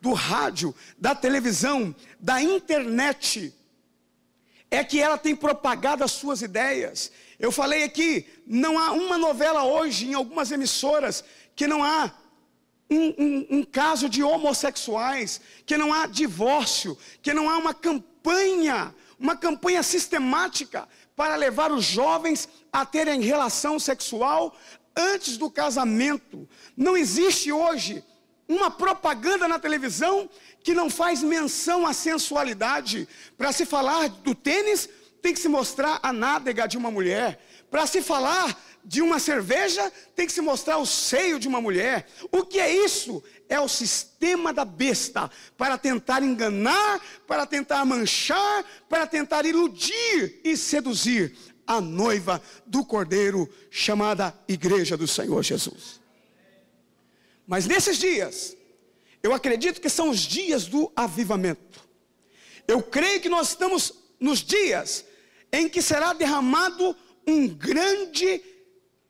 do rádio, da televisão, da internet, é que ela tem propagado as suas ideias. Eu falei aqui, não há uma novela hoje em algumas emissoras que não há um caso de homossexuais, que não há divórcio, que não há uma campanha sistemática para levar os jovens a terem relação sexual antes do casamento. Não existe hoje uma propaganda na televisão que não faz menção à sensualidade. Para se falar do tênis, tem que se mostrar a nádega de uma mulher. Para se falar de uma cerveja, tem que se mostrar o seio de uma mulher. O que é isso? É o sistema da besta, para tentar enganar, para tentar manchar, para tentar iludir e seduzir a noiva do Cordeiro, chamada Igreja do Senhor Jesus. Mas nesses dias, eu acredito que são os dias do avivamento. Eu creio que nós estamos nos dias em que será derramado um grande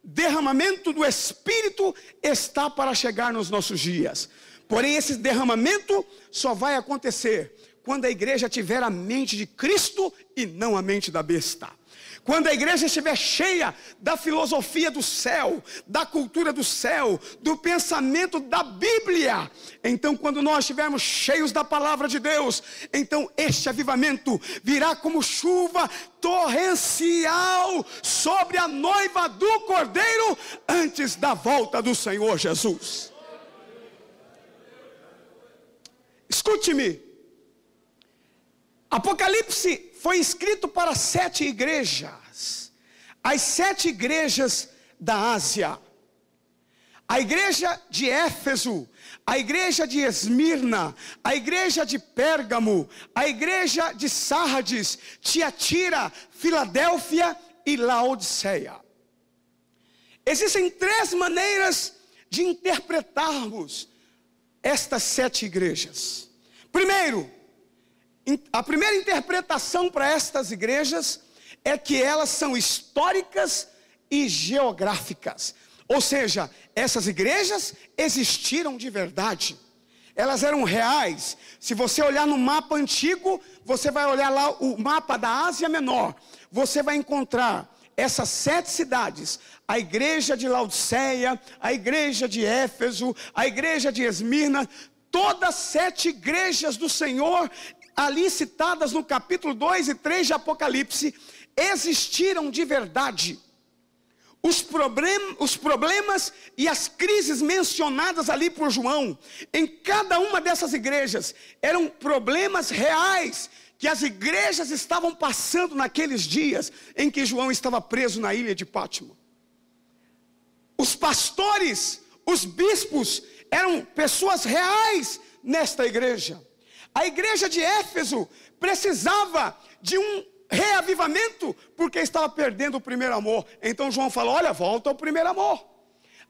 derramamento do Espírito, está para chegar nos nossos dias. Porém, esse derramamento só vai acontecer quando a igreja tiver a mente de Cristo e não a mente da besta. Quando a igreja estiver cheia da filosofia do céu, da cultura do céu, do pensamento da Bíblia, então quando nós estivermos cheios da palavra de Deus, então este avivamento virá como chuva torrencial sobre a noiva do Cordeiro, antes da volta do Senhor Jesus. Escute-me, Apocalipse foi escrito para 7 igrejas, as 7 igrejas da Ásia, a igreja de Éfeso, a igreja de Esmirna, a igreja de Pérgamo, a igreja de Sardes, Tiatira, Filadélfia e Laodiceia. Existem 3 maneiras de interpretarmos estas 7 igrejas. Primeiro, a primeira interpretação para estas igrejas é que elas são históricas e geográficas. Ou seja, essas igrejas existiram de verdade. Elas eram reais. Se você olhar no mapa antigo, você vai olhar lá o mapa da Ásia Menor. Você vai encontrar essas 7 cidades. A igreja de Laodiceia, a igreja de Éfeso, a igreja de Esmirna. Todas 7 igrejas do Senhor, ali citadas no capítulo 2 e 3 de Apocalipse, existiram de verdade. Os problemas e as crises mencionadas ali por João, em cada uma dessas igrejas, eram problemas reais, que as igrejas estavam passando naqueles dias, em que João estava preso na ilha de Pátimo. Os pastores, os bispos, eram pessoas reais nesta igreja. A igreja de Éfeso precisava de um reavivamento, porque estava perdendo o primeiro amor. Então João fala: olha, volta ao primeiro amor.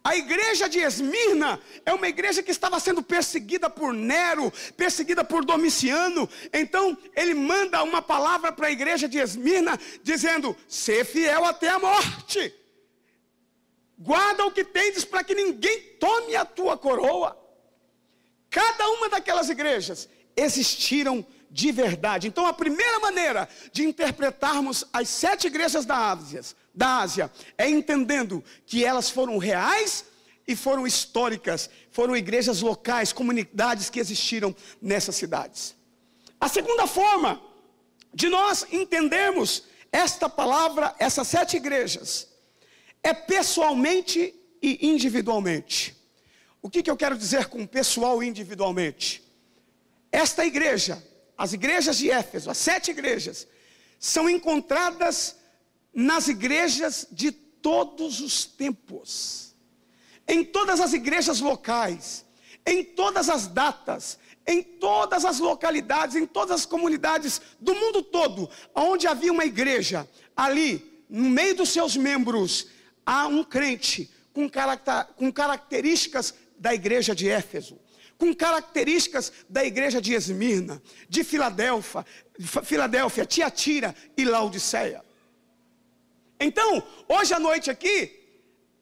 A igreja de Esmirna é uma igreja que estava sendo perseguida por Nero, perseguida por Domiciano. Então ele manda uma palavra para a igreja de Esmirna, dizendo: sê fiel até a morte, guarda o que tendes, para que ninguém tome a tua coroa. Cada uma daquelas igrejas existiram de verdade. Então a primeira maneira de interpretarmos as 7 igrejas da Ásia é entendendo que elas foram reais e foram históricas, foram igrejas locais, comunidades que existiram nessas cidades. A segunda forma de nós entendermos esta palavra, essas 7 igrejas, é pessoalmente e individualmente. O que eu quero dizer com pessoal e individualmente? Esta igreja, as igrejas de Éfeso, as 7 igrejas, são encontradas nas igrejas de todos os tempos, em todas as igrejas locais, em todas as datas, em todas as localidades, em todas as comunidades do mundo todo, onde havia uma igreja, ali, no meio dos seus membros, há um crente com características da igreja de Éfeso, com características da igreja de Esmirna, de Filadélfia, Tiatira e Laodiceia. Então, hoje à noite aqui,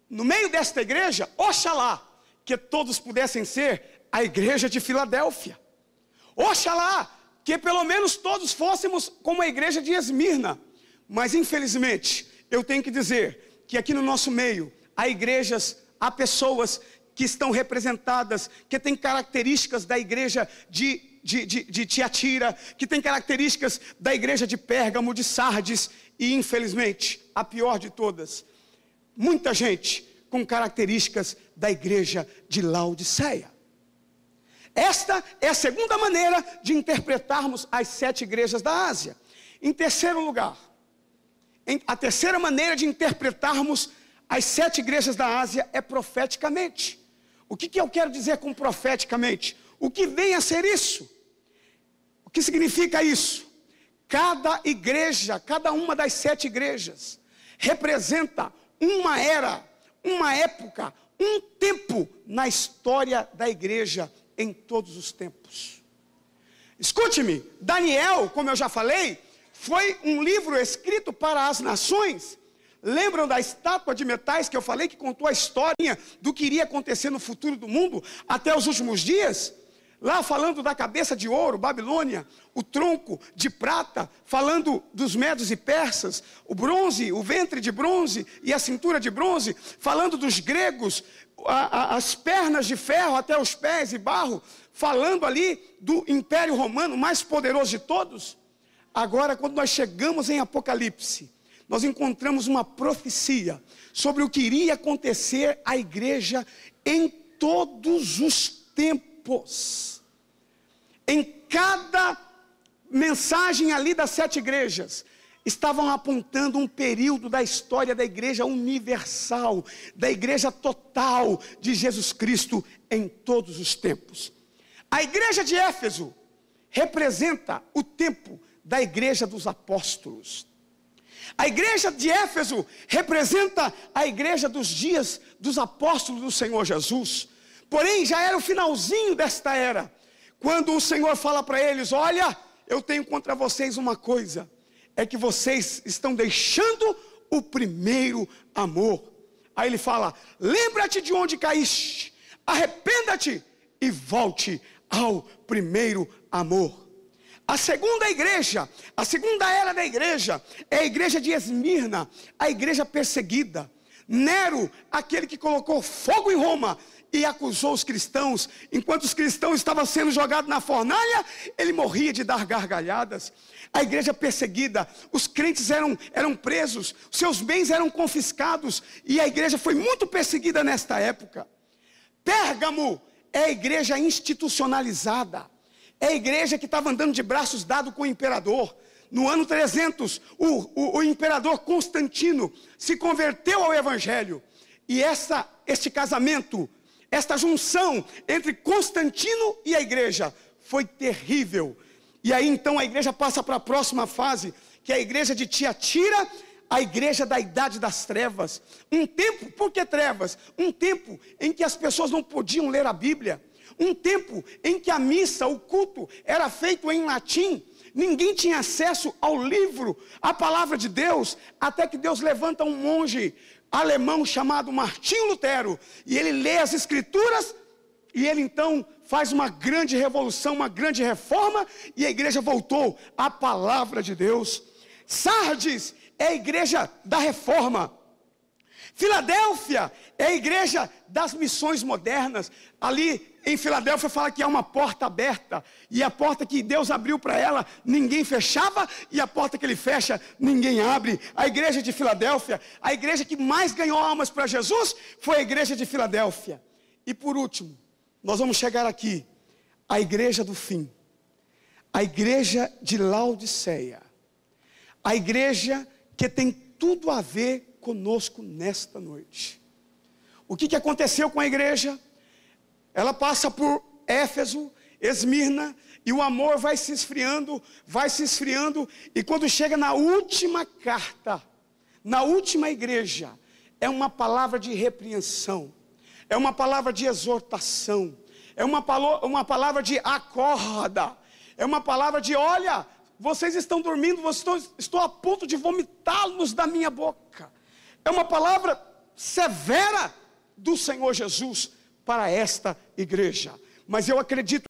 no meio desta igreja, oxalá que todos pudessem ser a igreja de Filadélfia, Oxalá que pelo menos todos fôssemos como a igreja de Esmirna. Mas infelizmente, eu tenho que dizer que aqui no nosso meio, há pessoas que estão representadas, que têm características da igreja de Tiatira, que tem características da igreja de Pérgamo, de Sardes, e infelizmente, a pior de todas, muita gente com características da igreja de Laodiceia. Esta é a segunda maneira de interpretarmos as 7 igrejas da Ásia. Em terceiro lugar, a terceira maneira de interpretarmos as 7 igrejas da Ásia é profeticamente. O que eu quero dizer com profeticamente? O que vem a ser isso? O que significa isso? Cada igreja, cada uma das 7 igrejas, representa uma era, uma época, um tempo na história da igreja em todos os tempos. Escute-me, Daniel, como eu já falei, foi um livro escrito para as nações. Lembram da estátua de metais que eu falei, que contou a historinha do que iria acontecer no futuro do mundo até os últimos dias? Lá falando da cabeça de ouro, Babilônia, o tronco de prata, falando dos medos e persas, o bronze, o ventre de bronze e a cintura de bronze, falando dos gregos, as pernas de ferro até os pés e barro, falando ali do Império Romano, mais poderoso de todos. Agora, quando nós chegamos em Apocalipse, nós encontramos uma profecia sobre o que iria acontecer à igreja em todos os tempos. Em cada mensagem ali das 7 igrejas, estavam apontando um período da história da igreja universal, da igreja total de Jesus Cristo em todos os tempos. A igreja de Éfeso representa o tempo da igreja dos apóstolos. A igreja de Éfeso representa a igreja dos dias dos apóstolos do Senhor Jesus. Porém, já era o finalzinho desta era, quando o Senhor fala para eles: olha, eu tenho contra vocês uma coisa, é que vocês estão deixando o primeiro amor. Aí ele fala: lembra-te de onde caíste, arrependa-te e volte ao primeiro amor. A segunda igreja, a segunda era da igreja, é a igreja de Esmirna, a igreja perseguida. Nero, aquele que colocou fogo em Roma e acusou os cristãos, enquanto os cristãos estavam sendo jogados na fornalha, ele morria de dar gargalhadas. A igreja perseguida, os crentes eram presos, seus bens eram confiscados, e a igreja foi muito perseguida nesta época. Pérgamo é a igreja institucionalizada, é a igreja que estava andando de braços dados com o imperador. No ano 300, o imperador Constantino se converteu ao evangelho. E este casamento, esta junção entre Constantino e a igreja foi terrível. E aí então a igreja passa para a próxima fase, que é a igreja de Tiatira, a igreja da idade das trevas. Um tempo, por que trevas? Um tempo em que as pessoas não podiam ler a Bíblia. Um tempo em que a missa, o culto, era feito em latim. Ninguém tinha acesso ao livro, à palavra de Deus, até que Deus levanta um monge alemão chamado Martinho Lutero, e ele lê as escrituras, e ele então faz uma grande revolução, uma grande reforma, e a igreja voltou à palavra de Deus. Sardes é a igreja da reforma. Filadélfia é a igreja das missões modernas. Ali em Filadélfia fala que há uma porta aberta, e a porta que Deus abriu para ela, ninguém fechava, e a porta que ele fecha, ninguém abre. A igreja de Filadélfia, a igreja que mais ganhou almas para Jesus, foi a igreja de Filadélfia. E por último, nós vamos chegar aqui, a igreja do fim, a igreja de Laodiceia, a igreja que tem tudo a ver conosco nesta noite. O que aconteceu com a igreja? Ela passa por Éfeso, Esmirna, e o amor vai se esfriando, e quando chega na última carta, na última igreja, é uma palavra de repreensão, é uma palavra de exortação, é uma palavra de acorda, é uma palavra de: olha, vocês estão dormindo, estou a ponto de vomitá-los da minha boca. É uma palavra severa do Senhor Jesus para esta igreja. Mas eu acredito